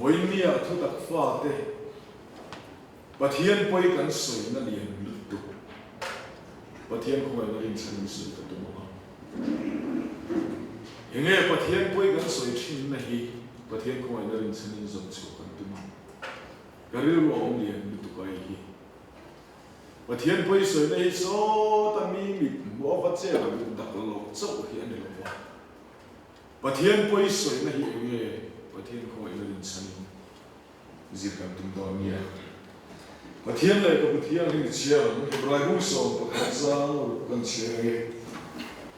với nia thu đặc pha te và thiên bơi cắn soi nó liền lụt tục và thiên không phải là hình thành sự tự động hóa hiện nghe và thiên bơi cắn soi trên này và thiên không phải là hình thành dòng số cần tự động cái điều ông liền lụt tục cái gì và thiên bơi soi này số ta mi bị mua vật chế là bị đặc lộ sâu hiện này là và thiên bơi soi này hiện nghe và thiên không phải là hình thành gì cần tự động nhé và thiên này có một thiên hình chia Hebrai hung song và khát giang cần chia nghe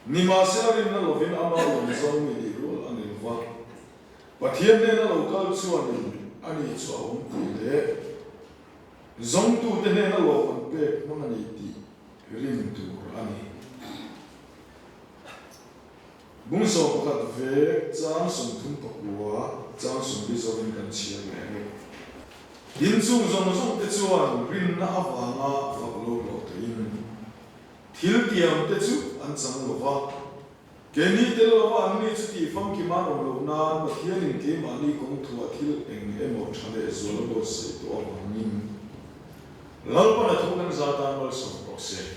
ni mà sẽ là nó lovin ama lovin zong mi đi rồi anh em va và thiên này nó local chuan anh ấy cho ông thì thế zong tu thế này nó lovin pe nó anh ấy đi rin tu anh ấy hung song và khát về giang song thun bạc quá giang song đi zong cần chia nghe in chung zong te chuan rin na awanga faklo lo te in thil tiam te chu an chang lova ke ni te lova an ni chu ti fam ki ma lo na ma thian in ke ma ni kong thua thil eng emo thale zol lo se to awangin lalpa na thukan zata mal som ko se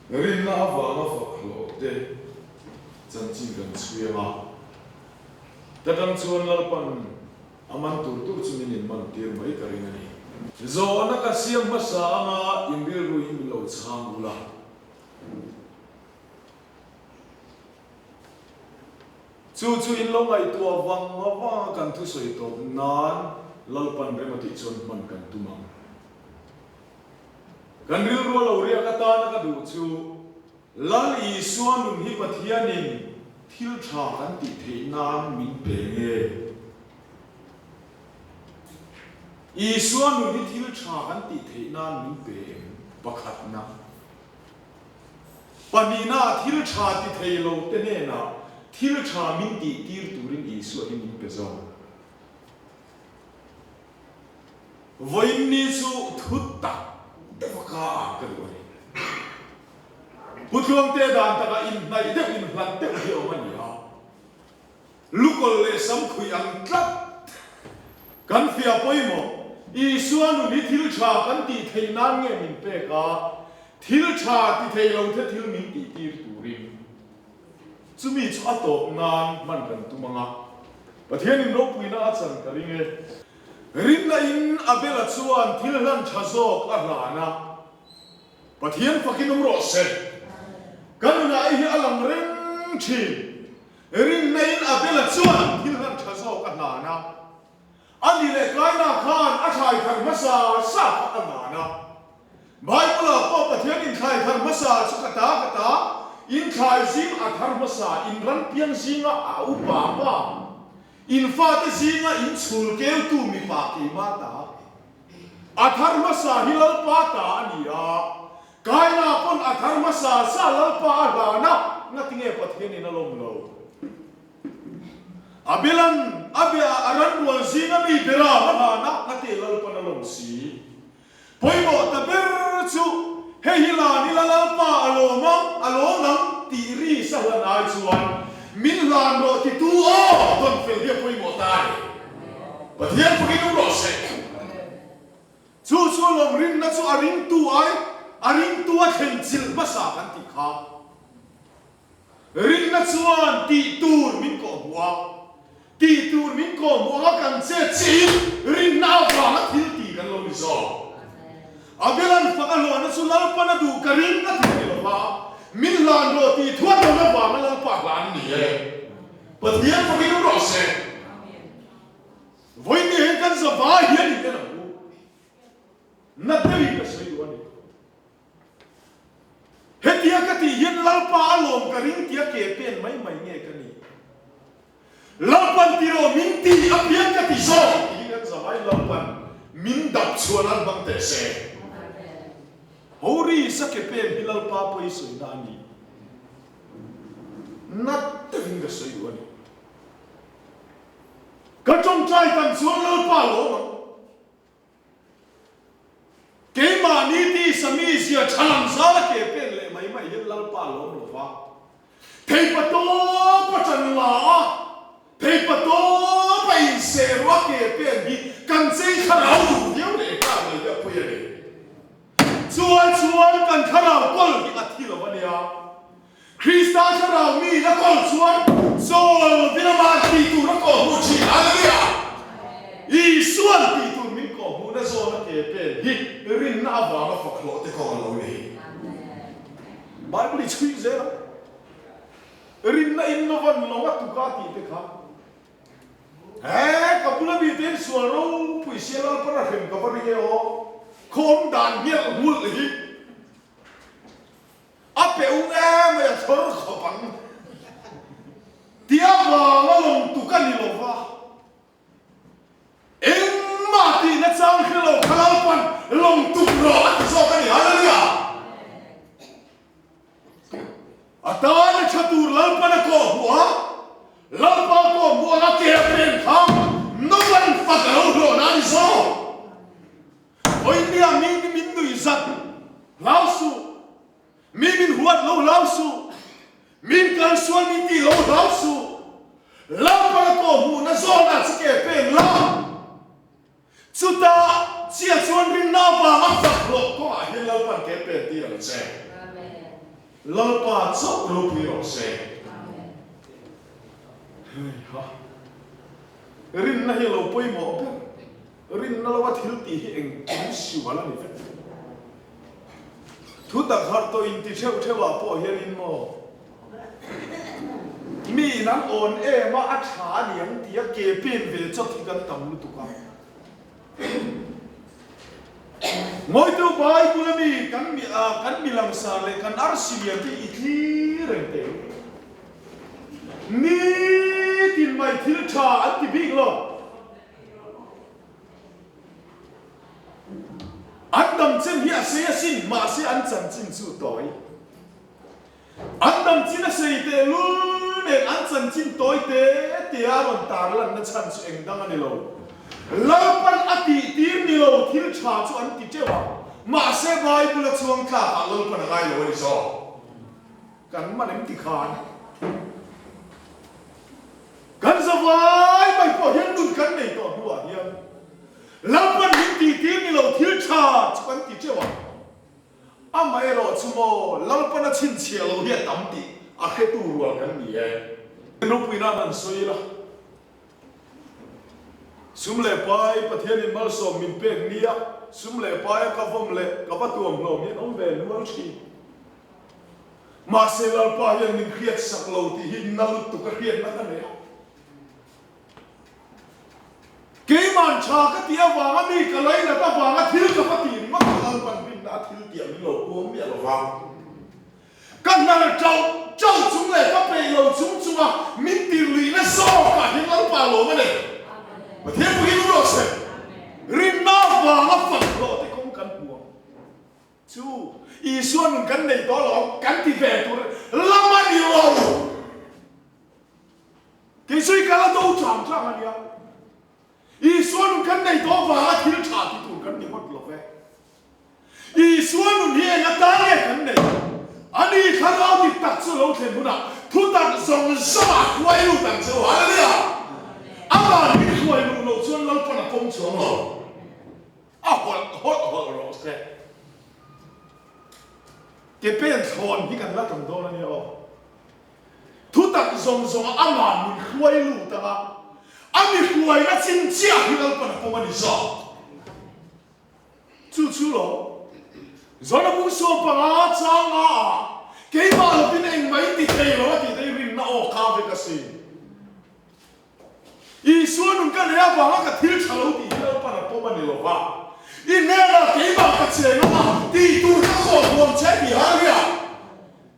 rin na awanga faklo te chan chin kan chuya Dadang chuan lalpan aman tur chumin man tir mai karing ani zo na ka siam masa anga imbil ru imlo chang ula chu in lo ngai tua wang wa kan thu soi to nan lalpan remati chuan man kan tumang kan ril ro lo ria ka ta na ka du chu lal i suan dun hi pathianin thil tha kan ti thei nan min pe nge i suan nu ni thil tha kan ti thei nan min pe pakhat na panina thil tha ti thei lo te ne na thil tha min ti tir turin i su in min pe zo voin ni su thutta devaka ka do ni Putuang te dan taka in nai dek in hlan te hi omani ha lukol le sam khui ang tlat kan fia poimo i suanu ni thil tha kan ti thei nan nge min pe ka thil tha ti thei lo the thil min ti tir turin chumi chu atop nan man kan tumanga pathian in ro puina chan karinge rin na in abela chuan thil hlan thazok a hlana pathian fakin ro se kanuna hi alam ring thin ring nain abela chuan thil han thazo ka na ani le kaina khan a thai thar masa sa ka na bible ko pathian in thai thar masa chu kata in thai zing a thar masa in ran pian zinga a upa pa in fa te zinga in chul ke tu mi pa ki ma ta a thar masa hilal pa ta ani a kaina pon athar masa sa lalpa adana ngatinge pathian in alom lo abilan abia aran wal zinga mi bera hana ngate lalpa alom si poimo taber chu he hila ni lalpa aloma tiri sahlan ai chuan min lan ro ti tu o don fel he poimo tai pathian pugin ro se chu lom rin na chu aring tu ai aring tua khenchil masa kan ti kha ring na chuan ti tur min ko hua ti tur min ko hua kan che chi ring na wa na thil ti kan lo ni zo abelan fakalo na chu lar pa na du karing na thi lo ba min lan ro ti thua do na wa na pa lan ni e pathian fakin ro se voi ni hen kan za ba hian ni na na tei ka sai do ni hetia kati yen lalpa alom karing tia ke pen mai nge kani lalpan tiro minti apian kati so ingat zamai lalpan min dap chuanan bang te se hori sa ke pen hilal pa poi so nani nat te vinga so yuani ka chong chai kan chuan lalpa lo ke ma ni ti sami sia chalam sala ke pen mai yen lalpa lo lo fa thei pa to pa chan la thầy bắt đầu phải xem qua cái bên đi cần gì khá là đủ nhiều để cả người ta quay lại chuan cần khá là quên cái ắt thì là vấn đề Krista khá là mi nó còn chuan rồi vì nó mà thì tụi nó còn một chỉ là gì ý xuân thì tụi mình có một cái số nó cái bên đi rin na vào nó phật lộ thì còn lâu đi Bible chui dễ lắm rin na in nó vẫn nó bắt tụi cá thì thế khác các bạn biết đến số rồi bây giờ là bắt đầu các bạn nghe không đàn nghe hụt gì áp bèo em mà thở khó bằng tiếc vào nó lòng tụi cá đi lâu vào em mà thì nó sang khi lâu khá lâu phần lòng tụi rõ thì sao cái gì hả đấy à ta nó cho tụi lâu phần nó có hùa lâu phần có hùa nó kẹp bên thang nó vẫn phật lâu rồi nó đi sao ôi nia mình nuôi giật lao su mình huat lâu lao su mình cần xuân mình đi lâu lao su lâu phần có hùa nó do nó sẽ kẹp bên lao chúng ta chia xuân mình nào vào mắt phật lộ có ai lâu phần kẹp bên đi làm sao lâu phần chốc lâu bị làm sao rin na hello poi mo rin na lawa thil ti hi eng siu wala ni fe thu ta khar to in ti theu thewa po hian mo mi nam on e ma a tha niang ti a ke pin ve chot thi kan tam lu tu ka ngoi tu bai kula mi kan mi lam sa le kan ar silia ti i thi reng te ni tin mai thil tha an ti big lo an dam chen hi a se sin ma se an chan chin chu toi an dam chin a se te lu ne an chan chin toi te a ron tar lan na chan chu eng dang ani lo lapan ati tim ni lo thil tha chu an ti chewa ma se bai bula chuang kha a lo pan ngai lo ni so kan ma nem ti khan kan zawai mai po hian nun kan nei to hua hian lapan ti tim ni lo thil tha chu kan ti chewa a mai ro chu mo lapan a chin che lo hian tam ti a khe tu ruwa kan ni e no puina nan soi la sum le pai pathian in mal som min pek nia sum le pai ka vom le ka va tuam lo mi om ve nual chi ma se lal pa hian min khiat sak lo ti hin na lut tu ka khiat na ka ne ke man cha ka tia wa mi ka lai na ta wa thil ka pa ti ma ka lal pan bin na thil ti mi lo ko mi lo wa kan na chau chung le ka pe lo chung chung a min ti li na so ka hin lal pa lo ma ne mà thế mới hiểu được xem rin na và nó phật lộ thì không cần buồn chú y xuân cần này đó là cần thì về tôi lắm anh yêu cái suy cả là đâu chẳng chẳng anh yêu y xuân cần này đó và thiếu trả thì tôi cần đi mất lộ về y xuân hiện là ta nghe cần này anh đi khá là thì đặt sự lâu thêm một nào thu đặt dòng sao quay luôn đặt sự hóa đi à à mình quay luôn lâu xuân lâu phần là phong xuống rồi à hot rồi xem cái bên thôn thì cần là cầm đô là nhiều thu đặt dòng à mà mình quay luôn ta à mình quay nó chính xác thì lâu phần là phong anh đi sao chú rồi rồi nó cũng số bằng trang à cái mà là bên anh mấy thì thấy rin nó cà phê cái gì y xuân nung cái này vào cái thiếu cháo thì nó bắt đầu bơm lên rồi va y nghe là cái bảo cái chuyện nó đi tu nó khó buồn chết thì hả vậy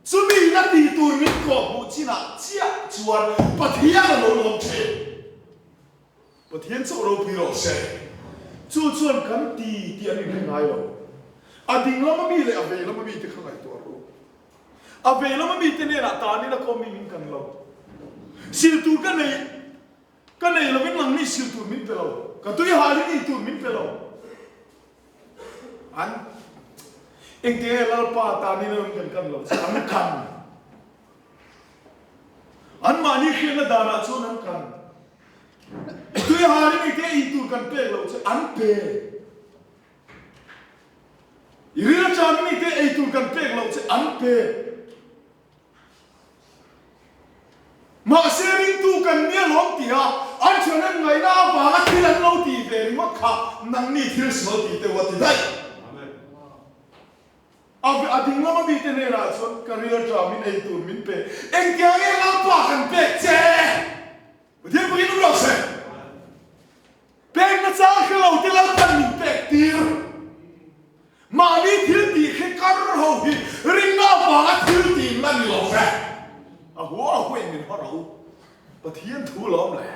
chú mình nó đi tu mình khó buồn chỉ là chia chuan bắt thiên là nó làm chết bắt thiên chỗ đâu bị lột xe chú chuan cần đi anh mình ngay rồi à đình lắm mà bị lại về lắm mà bị thì không ai tu rồi à về lắm mà bị thì này là ta này là có mình cần lâu siêu tu cái này là bên lòng mi siêu tu min pelo cái tôi hà đi tu min pelo anh thế là pa ta ni nó cần lâu anh cần anh mà ni khi nó đàn cho anh cần tôi hà đi cái ý tu cần pe lâu chứ ăn pe Ira cha mi te ei tu kan pek lo che an pe ma se ring tu kan nia lom ti ha an chanan ngai na ba thi lan lo ti ve ma kha nang ni thil so ti te wa ti dai amen ab ading lama bi te ne ra so karila cha mi ei tu min pe en kya nge la pa kan pek che de bu ni lo se pek na cha khlo ti la pan min pek tir mà đi thiếu gì khi cắt hầu thì ring nó vào thiếu gì mà nhiều ra à húa quên mình họ đâu và thiên thu lắm lẽ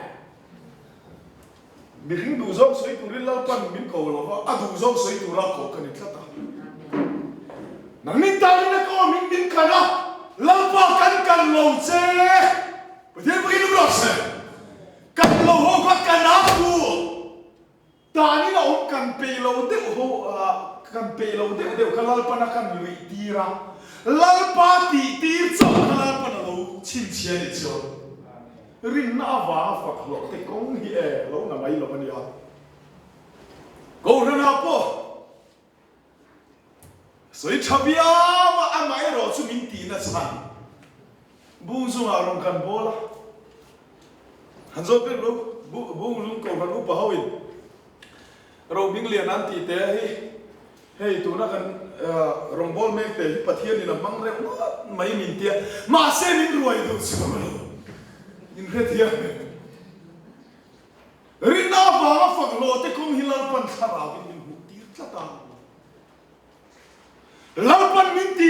mình đủ dòng suy tu lên lao pan mình cầu lo à đủ dòng suy tu ra cầu cái này thật à nang mình ta nên có mình cái đó lao pa cần lâu chứ và thiên bây giờ nó sẽ cần lâu ho có cần áp tu ta ni là ông cần pay lâu để ho kan pe lo de kalal pana kan lui tira lal pa ti tir cho kalal pana lo chin chia ni cho rin na va fa lo te kong hi e lo na mai lo mania go na po soi chabia ma amai ro chu min ti na san bu zu a rong kan bola han zo pe lo bu lung ko ran u pa hawin ro bing lian an ti te hi hey tu na kan rombol mek te pathian ni lamang re mai min tia ma se min ruai du chu in re tia rina ba fa lo te kong hilal pan khara min hu tir tlata lal pan min ti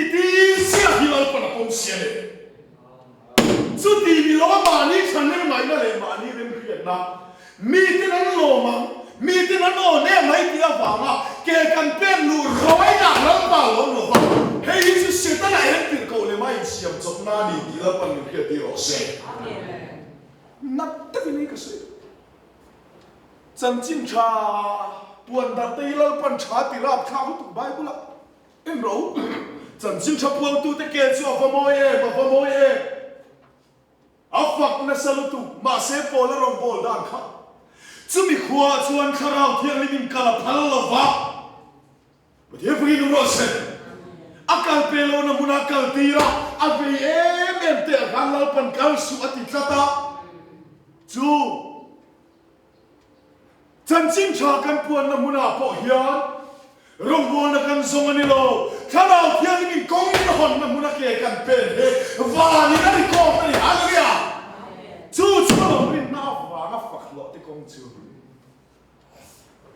sia hilal pan pom sia le chu ti mi lo ma ni chan ne mai na le ma ni rem khiat na mi te nan lo ma mi te nan o ne mai tia ba ma ke kan pen lu roi na lam ba lo no ba hei chu se ta na en pin ko le mai siam chok na ni ti la pan ni ke ti ro se na ta ni ka se chan chin cha puan da te la pan cha ti rap kha tu bai bu la en ro chan chin cha puan tu te ke chu fa mo e a fak na salu tu ma se po la rong bol dan kha chu mi khua chuan kharau thiang lim kala phal lo va Dia pergi nunggu sen. Akal pelo na muna akal tira. Abi te halal pan kal suati kata. Chu. Chancing chakan puan na muna po hian. Rongbo na kan zongan nilo. Karau tiang ni kong ni hon na muna ke kan pen he. Va ni na ni kong ni haleluya. Chu rin na va na faklo te kong chu.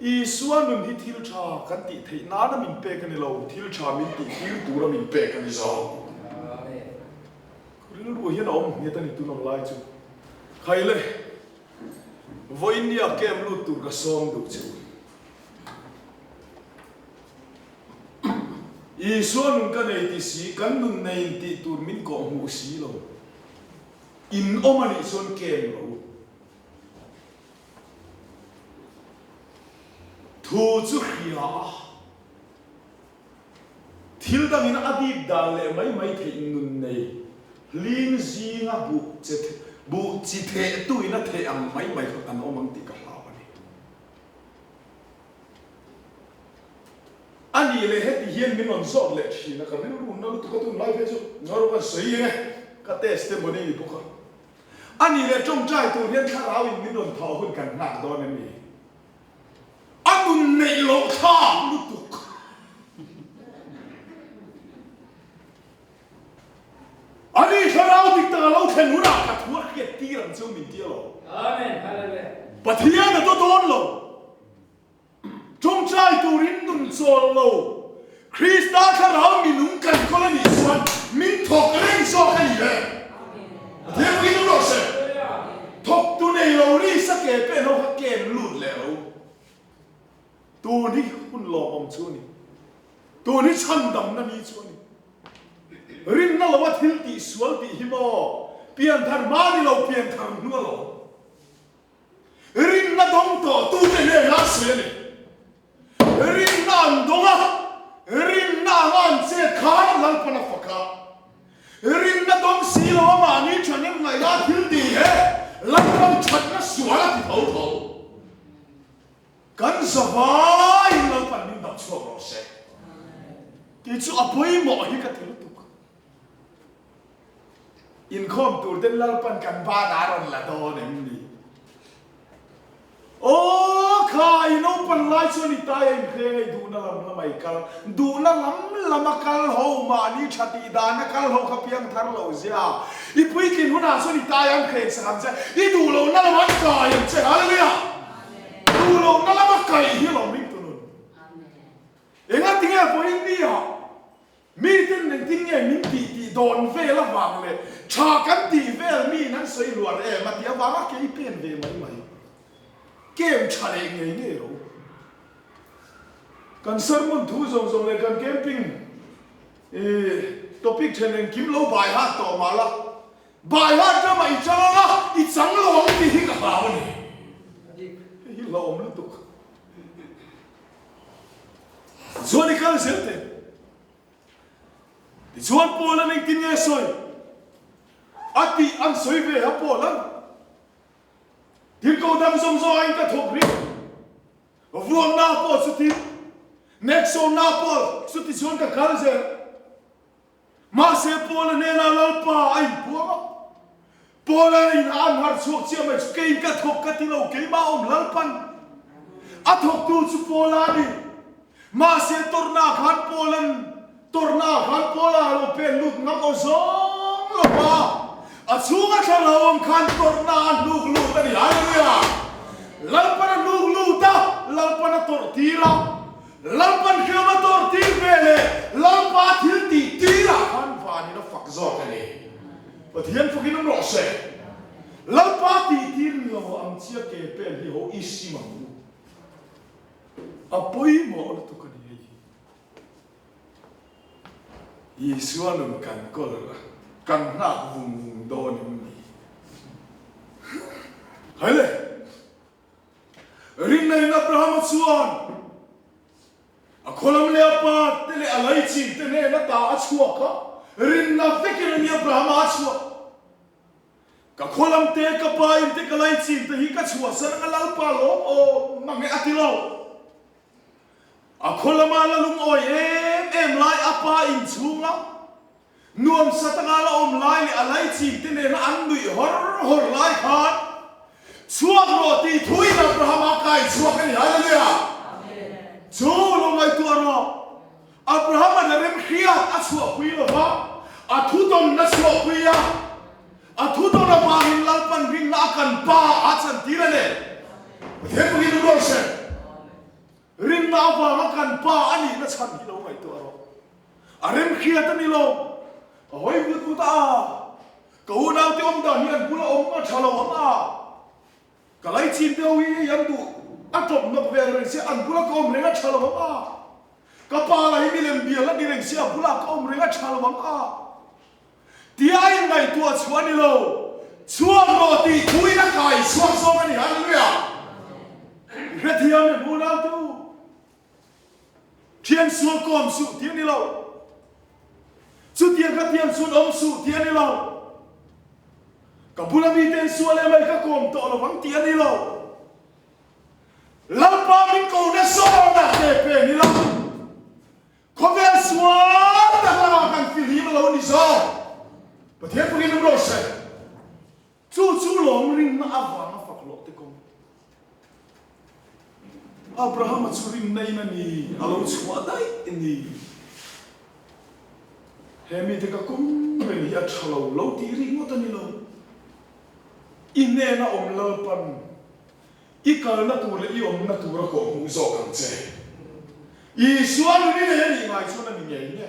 Isuan nun hi thil cha kan ti thei na na min pe kan lo thil cha min ti thil tu ra min pe kan zo ril ru hian om he ta ni tu nom lai chu khai le voinia kem lu tur ka som du chu Isuan nun kan ei ti si kan nun nei ti tur min ko mu si lo in omani son kem lo thu chu khia thil dang in adip dal le mai the nun nei lin zinga bu chi the tu ina the am mai an omang ti ka law ani le het hian min on zot le chi na ka rin ru na tu ka tu lai ve chu ngor ka sei ne ka testimony ni buka ani le trong trai tu hian kha raw in min on thau hun kan na do na ni Anun nei lo tha lutuk Ani kharau dik ta lo then huna ka thua khiat ti ram chu min ti lo Amen hallelujah Pathian na to don lo Trong trai tu rin nun chol lo Krista kharau minung kan ko la ni swan min thok reng so kan ni le Pathian wi lo se thok tu nei lo ri sa ke pe no ka ken lut le lo tu ni hun lo om chu ni tu ni chan dam na mi chu ni rin na lo wa thil ti sual ti hi mo pian thar ma ni lo pian thar nu lo rin na dong to tu te le na se ni rin na ndonga rin na ngan se kha lal pa na faka rin na dong si lo ma ni chanem ngai na thil ti he lan pan chat na xóa là thì thấu thấu cần sao vai là phần mình đọc cho nó sẽ cái chỗ bơi mỏ hi cái thứ tục in khom tur den lal pan kan ba da ron là do nem ni ô khai nó pan lai cho ni tai em khe ngai du na lam la mai kal du na lam kal ho ma ni chati da na kal ho kha piang thar lo zia i pui kin huna so ni tai em khe sam che i du lo na lam ka em che hallelujah du lo na lam ka hi lo min tu nun enga tinga po in ni ha mi tin nen tin nghe min ti don ve la wang le cha kan ti ve mi nan soi luar ma ti wa ke i pen ve mai game chale nghe rồi kan sermon thu zong zong le kan camping topic chen kim lo bai ha to ma la bai ha cho mai cha la i chang lo ti hi ka ba ni hi lo om lu tu zo ni kan selte di zuan po la ning tin ye soi ati an soi ve ha po la thiên cầu đang song song anh ta thuộc riêng vuông na po xuất hiện nexo na po xuất hiện xuống cả khán giả mà sẽ po là nên là lâu pa anh po là anh ăn hạt suốt chiều mà cây cả thuộc cả tí lâu cây bao ông lâu pan à thuộc tu su po là đi mà sẽ torna khán po là lâu pen lút ngắm ở gió lâu pa à xuống cái thằng ông khăn torna lục lục tadi hallelujah lalpan lục lục ta lalpan tortilla lalpan kema tortil vele lalpa thil ti ti la khan va ni na fak zo ka ni pathian fukin nam ro se lalpa ti ti ni ho am chia ke pe hi ho isi ma apoi mo tu ka ni Yesu anum kan ko kan na vùng đô niệm hay lệ rin này Abraham suan a kholam le apa tele alai chin tene na ta achua ka rin na fikir ni Abraham achua ka kholam te ka pa in te ka lai chin te hi ka chua san ka lal pa lo o mange atilo a kholam ala lung oi em lai apa in chunga nuam satangala om lai ni alai chi tene na andui hor lai khan chuak roti thui na Abraham kai chuak ni hallelujah amen chu lo ngai tu ro Abraham na rem khia a chuak pui lo ba a thu ton na chuak pui ya a thu ton na ba hin lal pan ring na kan pa a chan ti na ne the pu hin ro se ring na ba ma kan pa ani na chan hi lo ngai tu ro a rem khia ta ni lo hoi vu ta cậu nào tiêu ông đàn hiền bula ông mà trả lòng à cả lấy chim tiêu hi yan tu ăn trộm nộp về rồi sẽ ăn bula có ông lấy trả lòng à cả pa là hi làm bia là đi làm sẽ bula có ông lấy trả lòng à tia ai ngày tua chuan đi lâu chuan rồi thì thui nó cài chuan xong anh hallelujah cái thiam này bula tu thiên xuống com su thiên đi lâu su tiền các tiền su ông su tiền đi lâu cả bula mi tiền su lên mấy các com to là vắng tiền đi lâu lão ba mình cầu đã so đã để về đi lâu có vẻ xóa đã là càng phi lý mà lâu đi sao và thế có cái nó rồi sẽ chú lòng ring nó áp vào nó phật lộ tới công Abraham mà chú ring này mà ni alo xóa đấy ni hemi te ka kum ben hi athalo lo ti ri ngo tani lo inne na om lo pan i kal na tu le i om na tu ro ko mu zo kan che i suan ni ne ni mai suan na ni nge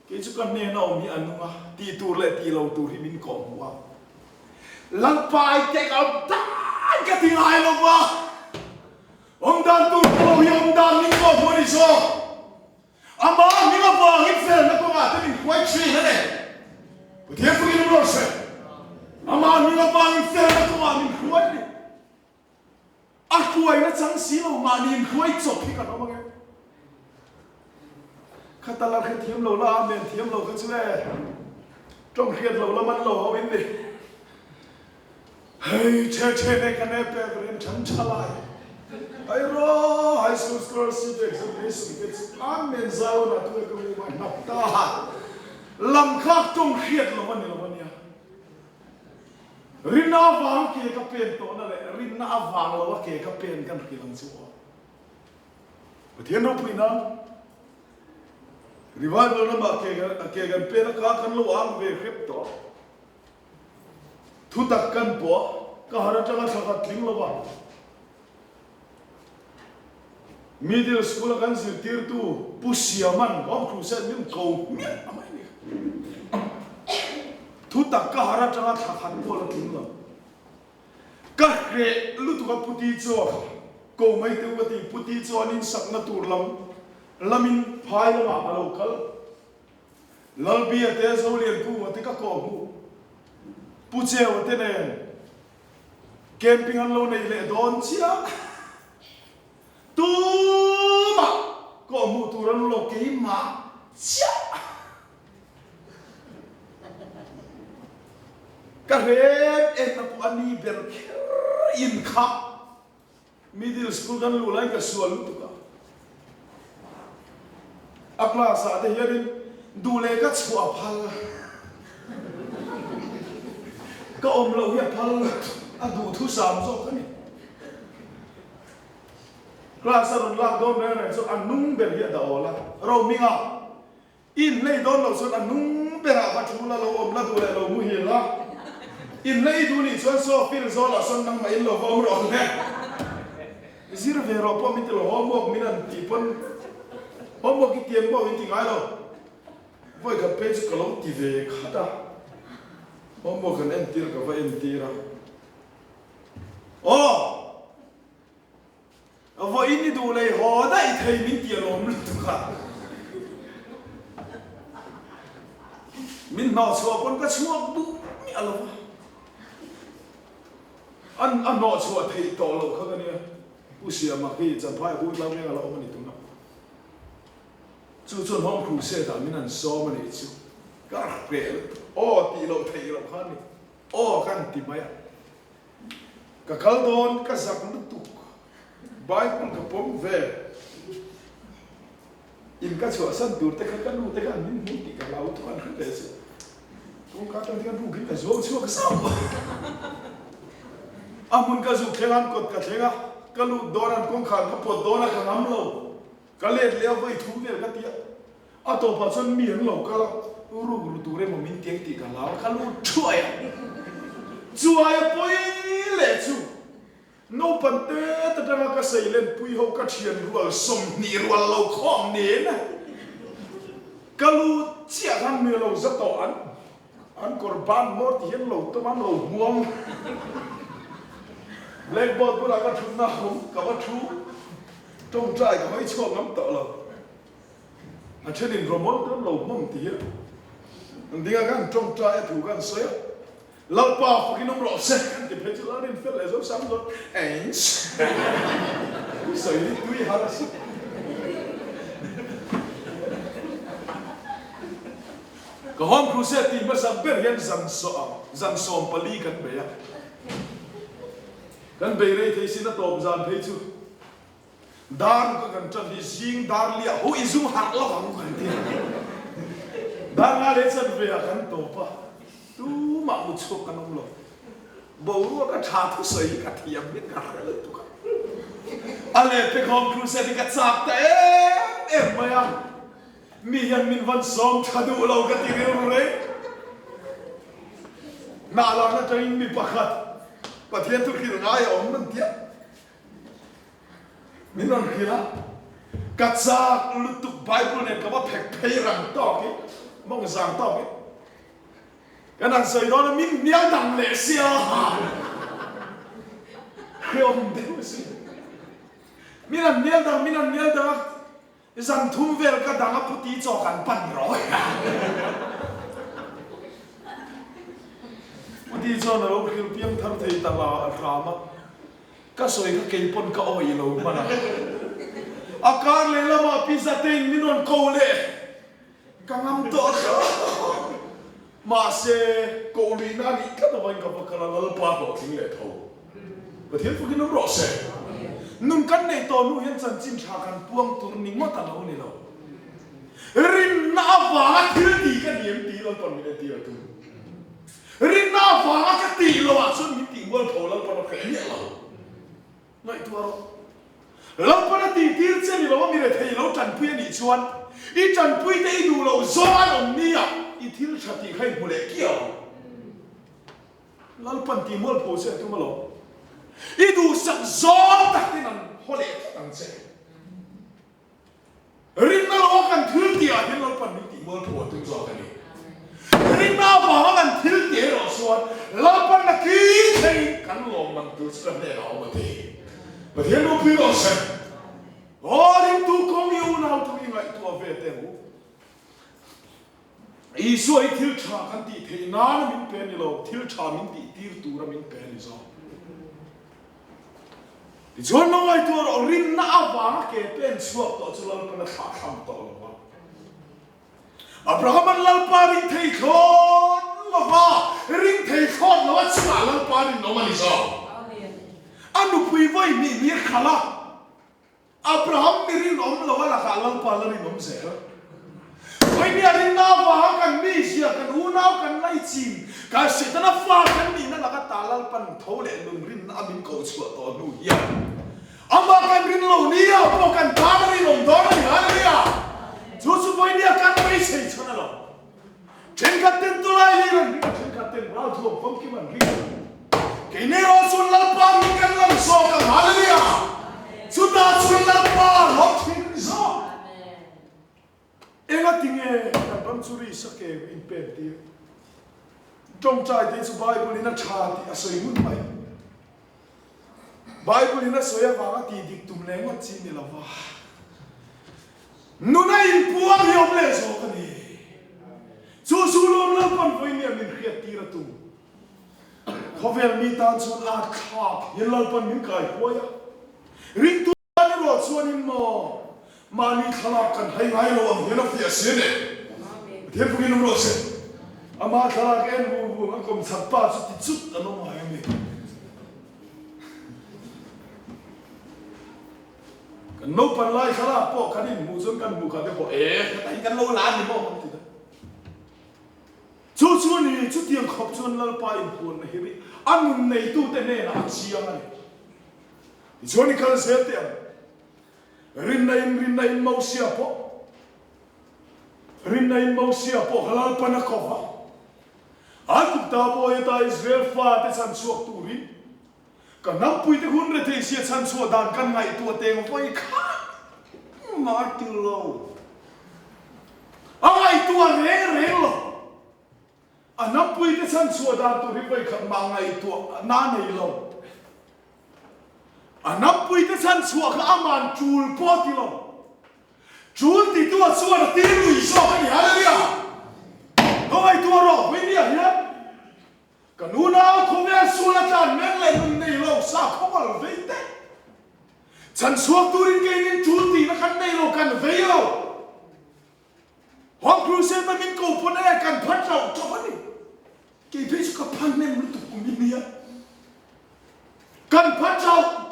ke chu kan ne na om hi anu ma ti tu le ti lo tu ri min ko wa lang pai te ka ta ka ti ai lo wa om dan tu lo hi om dan ni ko mo ni so ama mi ma ba hit fel na ko ma te min kwai chi na ne ko te fu ni no se ama mi ma ba hit fel na ko ma min kwai ni a kwai na chang si lo ma ni kwai chok hi ka no ma ge khatala khe thiam lo la men thiam lo ka chwe trong khiet lo la man lo ho in ni เฮ้ยเช่ในคะแนนเปเรียนชั้นชลายไอ้รอไฮสคูลสกอร์สิเด็กสมัยสุดเด็กอันเมนซาวน่ะตัวก็มีมันนับตาลำคักจงเครียดละวันนี้รินาวังเกี่ยกับเป็นตัวนั่นแหละรินาวังเราว่าเกี่ยกับเป็นกันกี่ลังสัวประเทศเราพี่น้องรีวายเราเนี่ยมาเกี่ยกันเป็นนักการลูกอ่างเวรคริปโตทุตักกันปัวก็หาจังหวะสักทิ้งละวันมีเดียสกุลกันสิทีร์ตูปุชยามันอมครูเซนนิ่มเขาเนี่ยอะไรเนี่ยทุตักก็หาจังหวะสักปัวละทิ้งละก็เกะลุตุกับพุทธิโจก็ไม่ตัวปฏิพุทธิโจนินสักนัตุลำลามินพายละมาอาโลกัลลาบีเตะโซเลียนกูวัติก็โกหูปุเจวัติเนี่ยแคมปิ้งอันโลในเลดอนเชียตูมาก็มูตุรันโลเกยมาเชียก็เรียนเอ็นนักอันนี้เบลค์อินคับมิดเดิลสคูลกันลูไลก็สวนลุตุกะอักลาสาเดียรินดูเลก็ชัวพัลก็อมเราเฮียพัลอะดูทุสามโซกันนี่กลาสรุนลากโดนเนี่ยส่วนอันนุ่งเบลเฮียดาวละเรามิงอ่ะอินเลยโดนเราส่วนอันนุ่งเบลอาชูละเราอมละดูเลเรามุฮิละอินเลยดูนี่ส่วนโซฟิลโซละส่วนนั่งมาอินเราฟอมร้อนเนี่ยซิร์ฟเวอร์พอมิตรเราหอมบอกมินันที่ปนหอมบอกกี่เตียมบอกอินที่ไงเราไว้กับเพจก็ลงทีวีขัดอ่ะหอมบอกกันเอ็นตีร์กับว่าเอ็นตีร์ โอ้ว่าอินนี่ดูเลยหอได้ไทยมิเตียลมเลยทุกข์มินนอชัวคนก็ชัวดูมีอะไรวะอันนอชัวไทยต่อเราเขากันเนี่ยผู้เสียมาที่จะพายผู้เราไม่เอาเรามันนี่ตรงนั้นจู่จนห้องครูเสด็จมินันซ้อมมันอีกจู่ก็เปลี่ยนโอ้ตีเราไทยเราข้านี่โอ้กันตีไหมก็เขาโดนก็สักนิดตุกใบมันก็ผมเวอินก็ชัวสันดูแต่ก็รู้แต่ก็นิ่งๆที่กับเราทุกคนคือเด็กทุกคนที่กันรู้ที่ก็ชัวก็ซ้ำอามุนก็จู่แค่นั้นกดก็เท่าก็รู้โดนอันกงขันก็ปวดโดนอันก็น้ำเราก็เลี้ยวไปทุ่งเนี่ยก็เตี้ยอ่ะตัวพัชนมีอันเราก็รู้ตัวเรื่องมันมีเตียงตีกันแล้วก็รู้ช่วยไปเลยจู่โนปันเตะแต่ดังก็ใส่เล่นปุยเขาก็เชียนรัวสมนีรัวเราข้อมเน้นนะก็รู้เชี่ยทำเนื้อเราจะต่ออันกอร์บานหมดเห็นเราตัวมันเราห่วงเล็กบอลพวกเราก็ทุนน้ำกับว่าทุกจงใจก็ไม่ชอบน้ำต่อเราอันเช่นนี้เราหมดเรามั่งที่อันเดียวกันจงใจถูกกันเสียเราป่าฝึกน้องเราเซ็กันที่เพจเราเรียนเฟลเลยซ้ำๆเอ็นส์ใส่ดุยฮาร์สก็ห้องครูเซตีมาสัมเบอร์เห็นจันส่งปลีกันไปอ่ะกันไปเลยที่สินะตบจันเพจดาร์ก็กันจันที่ซิงดาร์เลียหูอิซุหักละหังกันที่ดาร์งาเลสันไปอ่ะกันตบอ่ะดูมาอุศกันน้องเราบอกว่าก็ชาทุสอยกันที่ยังไม่กันเลยทุกคนอะไรไปห้องครูเซตีกันจับแต่ไม่อ่ะมียันมินวันสองชาดูเรากันที่เรื่องเลยน่ารักนะจะยิ่งมีประคัดประเทศทุกที่ง่ายอ่ะมันเทียบมินวันคือละกัดซากลุตุกไบเบิลเนี่ยก็ว่าเพกเพย์รังต่อกี้มองสั่งต่อกี้กันนั่นใส่ตอนนั้นมินเนียดังเลยเสียเขียวมันเดือดสิมินเนียดังจันทุ่มเวลก็ดังพุทธิจอกันปั่นร้อยพุทธิจอเราคือเพียงทำที่ตลาดรามาก็สวยก็เก่งปนก็อ่อยเรามันอาการเลยละมาพิซซ่าเต็งมินวนโกเล่กังงำตัว mà sẽ cố lý na đi các bạn gặp phải cái là ba bộ tiếng lệ thâu và thiên phúc nó rõ sẽ nung căn này to nu hiện chân chim cha căn buông tu nín mất tao lâu này đâu rin na vả thiếu đi cái niệm tí lâu còn mình đi ở tu rin na vả cái tí lâu à xuân mình tí buông thâu lâu còn nó khẽ nhẹ lâu nói tu rồi lâu còn tí tí trên thì lâu mình để thấy lâu chân pui đi chuan ít chân pui đây đủ lâu gió ông nia ít thiếu chặt tí hay bù lệ kia lâu còn tí buông thâu sẽ tu mà lâu ít đủ sắc gió tắc cái năng hoa lệ tăng sẽ rin na lo kan thil tia hin lo pan ni ti mol tho tung zo kan ni rin na ba kan thil tia ro suan la pan na ki thei kan lo man tu san ne lo ma te lo pi lo sen o rin tu kong yu na tu ni ngai tu ave te hu i so I thil cha kan ti thei na min pe ni lo thil cha min ti tir tu ra min pe ni zo John no ai tu ro rin na ava ke pen suak to chu lan na kha kham to lo Abraham an lal pa rin thei khon lo va rin thei khon lo chu lal pa rin no mani zo anu pui voi mi khala Abraham mi rin om lo la kha lal pa la rin om se Oi ni rin na va kan mi sia kan u nau kan lai chin ka se ta na fa kan ni na la ka ta lal pan tho le lum rin na min ko chu to nu ya Ama kan rin lo ni ya po kan ta na rin om do na ni ha ni ya chu chu voi ni kan mai se chana lo chen ka ten tu lai ni ran chen ka ten ra thu pom ki man ri ke ne ro sun lal pa mi kan lam so ka ha ni ya chu ta sun lal pa lo thin zo Enga tinge kan ram churi sake in pen ti trong chai te chu Bible ina cha ti asoi mun mai Bible ina soya wa ti dik tum le ngot chi ni la wa nuna in puang hi om le so ka ni chu chu lom la pan voi ni min khiat ti ra tu khovel mi tan chun a khap yin lal pan min kai hoya ring tu ni ro chuan in mo mani khalak kan hai hai lo am hena fi asene the pugin ro se ama khalak en bu kom sappa chu ti chut ano ma ai me kan no pan lai khala po kanin mu zon kan bu ka de po tai kan lo la ni mo ti da chu chu ni chu tiang khop chun lal pa in pun na hi anun nei tu te ne na chiang ani chu ni kal se te rin na in mau sia po halal pa na kova aku ta po eta Israel fa te san suak tu rin ka nam pui te hun re te sia san suak dan kan ngai tu te ngo poi kha ma ti lo ai tu a re lo a nam pui te san suak dan tu ri poi kha ma ngai tu na nei lo Anam pui te san suak ka aman chul po ti lo chul ti tu suak na ti lui so ka ni haleluya hoi tu ro we ni ya ka nu na ko me su la chan men le nun nei lo sa ko mal ve te san suak tu rin ke ni chul ti na kan nei lo kan ve lo hong kru se ta min ko po na kan phat lo cho ni ke pe su ka phan nem lu tu ku min ni ya kan phat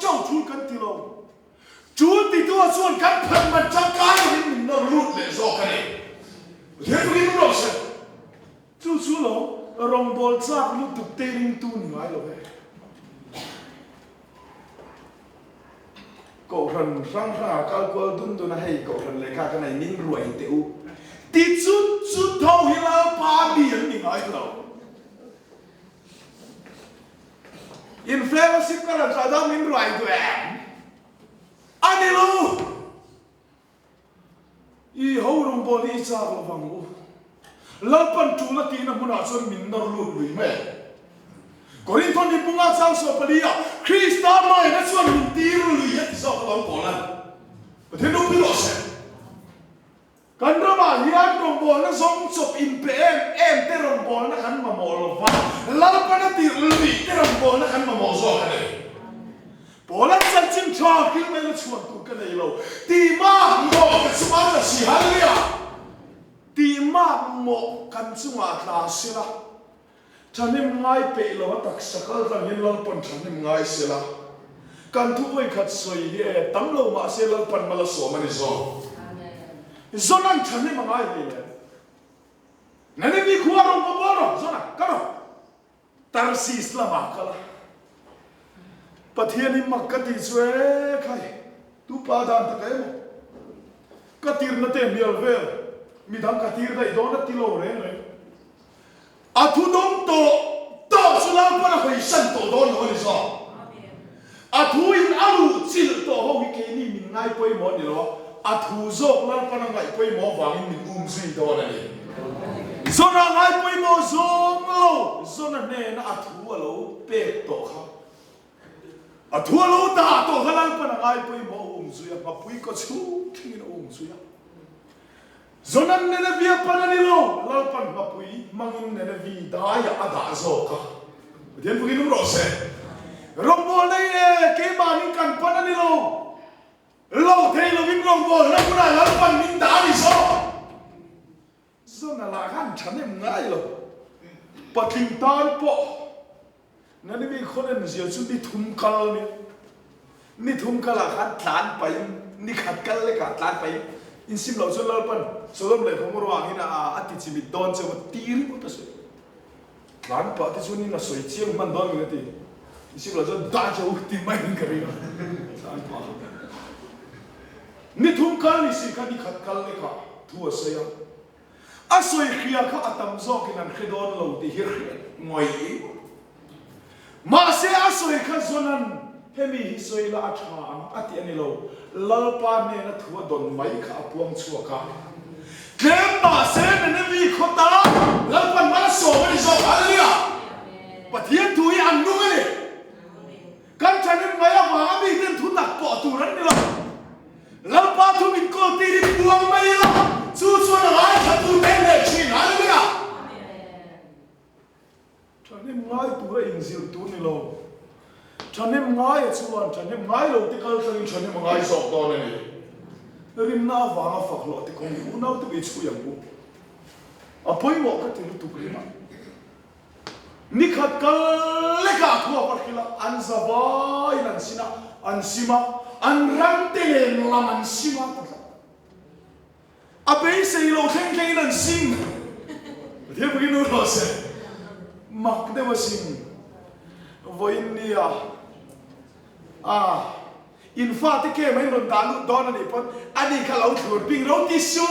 châu chul kan ti lo chul ti tu suan kan phat man cha ka ni no lut le zo ka ni he tu ni no se chu chu lo rong bol chak lu tu te ring tu ni ai lo ve ko ran sang ra ka ko dun tu na hei ko ran le ka ka nai ning ruai te u ti chu chu thau hi la pa bi ni ai lo in fellowship ka la cha dang min ruai tu ani lo I ho rong bol I cha lo wang u la pan tu na ti na mun a son min nor lu lui me Korinthon di punga sang so palia Krista mai na son min ti ru lui ya ti so ka bang bolan the no pi lo se kan ra ma hian rong bol na song chop in em te rong bol na kan ma mo lo wa la pa na ti lui te rong bol na kan ma mo so ka nei bolan san chin cha kil me la chuan tu ka nei lo ti ma ngo ka chuma na si haleluya ตีมากหมกกันจังหวะลาเสียละฉันนี่ง่ายไปแล้วว่าตักสักการะเห็นเราปนฉันนี่ง่ายเสียละการทุกวันขัดสวยเอ๋ตั้มเรามาเสียเราปนมาละสวมันนี่โซนั่นฉันนี่ง่ายเลยนั่นนี่มีขวานรองกบอลโซนั่นกันตาร์ซีสละมากละประเทศนี้มักกะติสวยใครtu padan ta kai mo katir na te mial vel mi dam katir da idona tilo re re athu dom to sula para hoi san to don ho ni so athu in alu chil to ho wi ke ni min ngai poi mo ni lo athu zok lan pana ngai poi mo wang min zui do na ni zona ngai poi mo zong lo zona ne na athu lo pe to kha athu lo ta to halan pana ngai poi mo zuya mapui ko chu thingin zuya zonan ne na via panani lo lalpan mapui mangin ne na vi daya ada zoka den bugin ro se rombo nei e ke mani kan panani lo thei lo vin rombo na kuna lalpan min da ni so zona la kan chane ngai lo pating tan po na ni mi khonen zia chu bi thum kal niนี่ทุ่มกะละขัดฐานไปนี่ขัดกันเลยขัดฐานไปอินซิมเราส่วนเราเป็นส่วนเลยผมรู้ว่านี่นะอาทิตย์สิบดอนจะมาตีริบตัวสุดหลานป่าที่ส่วนนี้นะสวยเชี่ยงมันดอนกันทีอินซิมเราจะด่าจะอุติไม่กันเลยนะหลานป่านี่ทุ่มกันนี่สิกันนี่ขัดกันเลยค่ะทั่วเสียงอาสวยเขียข้าอัตมโซกินันขีดอนเราที่เฮียงวยมาเสียอาสวยข้าส่วนนั้นเฮมีฮิสวยละอาชาอัติอันนี้เราลลปานเนี่ยนะทัวดนไม่ข้าพวงชัวข้าเก็บมาเส้นนี่มีคนตาลลปันมาละโซ่ไม่ได้โซ่อะไรเนี่ยปะเทียนถุยอันนู้นเลยกันฉันนี่ไม่เอาหามีเดินทุนหนักปอตุรันนี่ละลลปานทุมินโกตีริบวงไม่ละสู้ส่วนอะไรฉันทุนเต็มเลยชีนอะไรเนี่ยฉันนี่ง่ายตัวเองสิตัวนี่เราฉันนี่ง่ายชวนฉันนี่ง่ายเราที่เขาจะฉันนี่ง่ายสอบตอนนี้ริมหน้าฟังฝักหลอดที่คงอยู่น้าตัวเองช่วยยังกูอ่ะพอยบอกกันที่รู้ตุกเลยนะนี่ขัดกันเล็กอะทั่วประเทศละอันสบายนั่นสินะอันสิมาอันรันเตลนละมันสิมาตั้งแต่อ่ะไปเสียเราเท่งเท่งนั่นสิงเดี๋ยวไปกินนู่นเราเสียมักเดี๋ยวสิงวันนี้อินฟาที่เกี่ยไม่โดนตาลุดอนอันนี้พออันนี้ข้าเราถือปิ้งเราติสู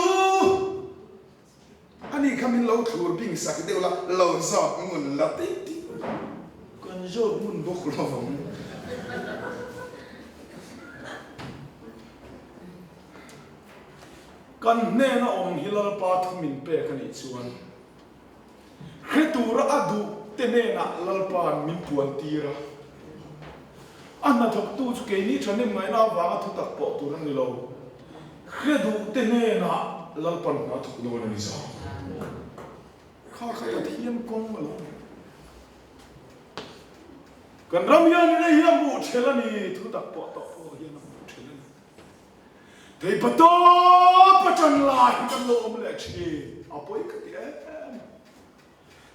อันนี้ข้ามินเราถือปิ้งสักเดียวละเราสอบมุนละติดกันโยกมุนบกเรากันแน่นะองฮิลลปาทุมินเปกันอีส่วนคริตูระอดูเตเนนะลลปานมินปวนตีระอันนั้นทุกตัวสุกี้นี่ฉันนี่ไม่น่าว่าทุกตักปอตัวนั้นนี่เราแค่ดูเต้นเนี่ยนะลลปันน่าทุกโดนนี่จ้ะข้าขยันเทียนกงมาแล้วกันรำยันนี่เฮียมูเชลนี่ทุกตักปอตักปอเฮียมูเชลนี่แต่ปะโตปะจันลายกันโลมเล็กชีเอาไปกันที่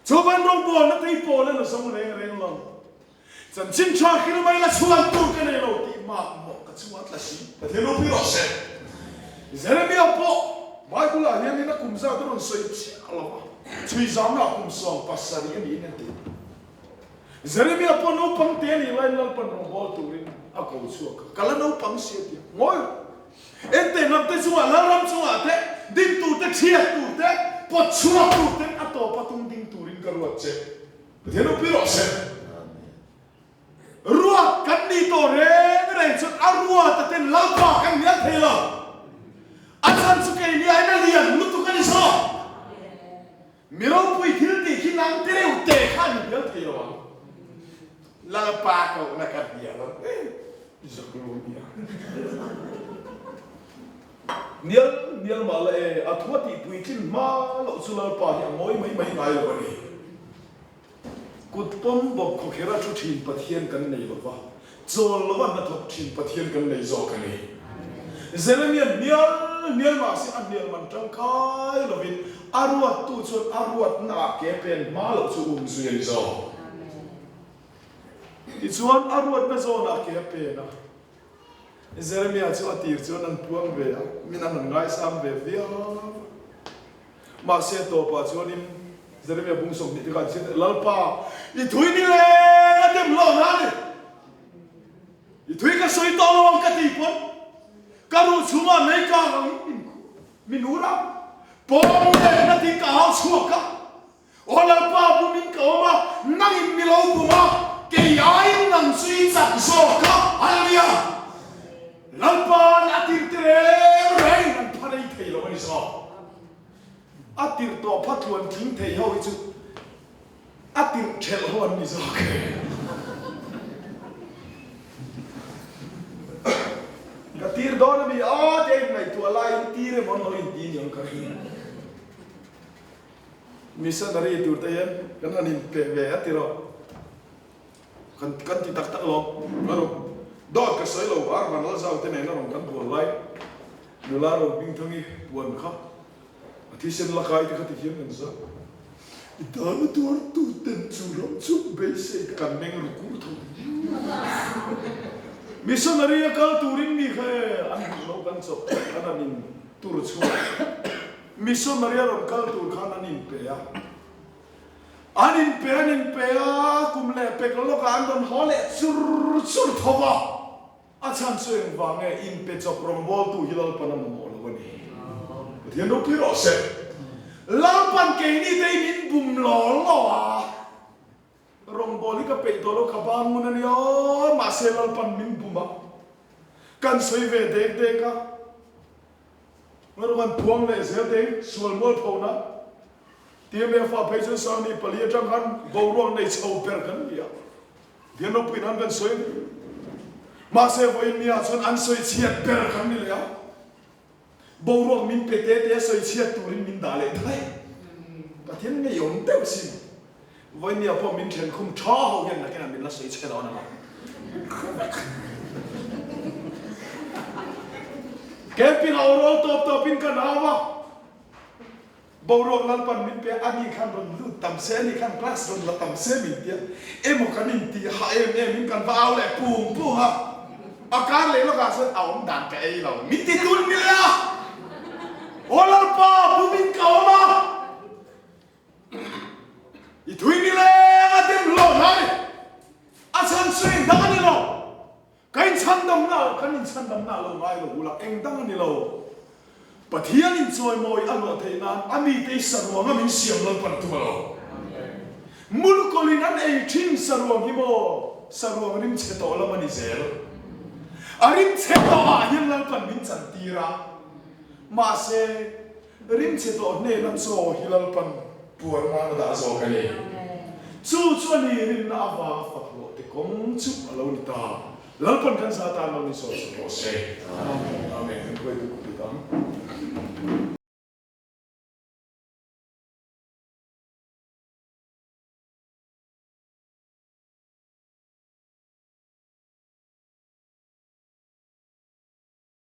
ชาวบ้านร้องบอลนั่นที่ปอแล้วนะสมุนเองเราฉันชิมชาคิดไม่ละชวนตัวกันเลยเราที่มาหมกกับชวนละสิแต่เธอรู้พี่รู้เสร็จเจเรมีอาปอไม่กูละเนี่ยนี่นะคุมซาตัวนั้นสวยชิอะไรวะช่วยจำนะคุมส่งภาษาเรียนนี่นั่นทีเจเรมีอาปอโน้ปังเตียนี่ไล่เล่าปันรองบอลตัวนี้อากูชัวร์กันแล้วโน้ปังเสียทีงอยเอ็นเต้นับเตชัวร์แล้วรำชัวร์เต้ดิ้นตัวเต้เชียตัวเต้ปวดชัวร์ตัวเต้อัตโตปะตุ้งดิ้นตัวริงกระโดดเจ็บเธอรู้พี่รู้เสร็จรัวกันดีตัวเร่เร่สุดอารัวแต่เต้นเล่าปากกันเยอะเทล่ะอาจารย์สุกี้นี่ไอ้นั่นเรียนรู้ตัวกันดิสอมีเราไปที่นี่ที่นั่งเตะอุเตะข้านี่เยอะเทล่ะเล่าปากเขาไม่กันเดียวแล้วจะกลัวเนี่ยมาเลยอาทวดที่ปุยขึ้นมาเราสุดเล่าปากอย่างง่อยไม่ไงเลยนี่กุดปมบอกขอแค่เราชุดทีนปะเทียนกันในหรอวะโจลวันนัทบทีนปะเทียนกันในโจกันนี่เซเลเมีย niel ma si an niel man tang khai lovin aruat tu chon aruat na ke pen ma lo chu zuin zo ti chuan aruat na zo na ke pen na Jeremia chu atir chu nan puang ve min an ngai sam ve via ma se to pa chuan in Jeremia bung som ni ka chin lalpa I thui ni le adem lo na ni I thui ka soi to lo ka ti pon ka ru chuma nei ka min ura pom le na ti ka hau chu ka o lalpa bu min ka ma nang in mi lo bu ma ke ai nang sui chak so ka hallelujah lalpan atir tere rei nan phanai thei lo ni so atir to phatluan thing thei ho chu atir thel ho ni so ka tir do na mi a te nai tu lai tire mon lo in tin yang ka missionary tur ta yan kan anin pe ve atiro kan ti tak tak lo aro dot ka sai lo ar man la zau te nei na rong kan buan lai nu la ro bing thangi buan kha athi sen la kai te kha ti hian kan sa ita na tur tu ten chu ram chu be se kan meng ru ku tho missionary kal turin ni kha an lo kan so kan anin tur chu missionary ro kal tur khan anin pe ya anin pe kum le pe lo ka an don hole sur sur thova achan sueng wange in pe chop rombol tu hilal panam mo lo ni thian no piro se lampan ke ni dei min bum lo lo a rombol ka pe to lo ka ban mun ni o ma se lalpan min buma kan soi ve de ka ngor ban puang le se de sual mol phona tiêm em pha phải cho sang đi pali trang han bầu ruộng này sầu per kan dia dia no pin han kan soi ma se voi mia chon an soi chiat per kan ni le bầu ruộng min pe te soi chiat turin min da le thai pathian nge yom teu sim voi mia po min then khum tha ho gen na ken min la soi chiat da na ke pin aurol top pin kan awa bầu ruộng lan pan min pe ani khan ron lu tam se ni khan class ron la tam se min tia emo kan in ti ha em min kan va au le pum pu ha a kan le lo ka sen au dan ka ei lo min ti tun ni la o la pa bu min ka o ma I thui ni le a dem lo na ni a chan swing da ni lo kain chan dam na kan in chan dam na lo mai lo la eng dang ni lo pathian in choi moi alo thei nan ami te sarwa min siam lan pan tu lo mul kolin an ei thin sarwa hi mo sarwa rim che to la mani zel arim che to a hin lan pan min chan tira ma se rim che to ne lan so hi lan pan puar ma da zo ka ni chu ni rin na ava fa lo te kong chu alo ni ta lan pan kan sa ta lo ni so se amen ko tu ku ta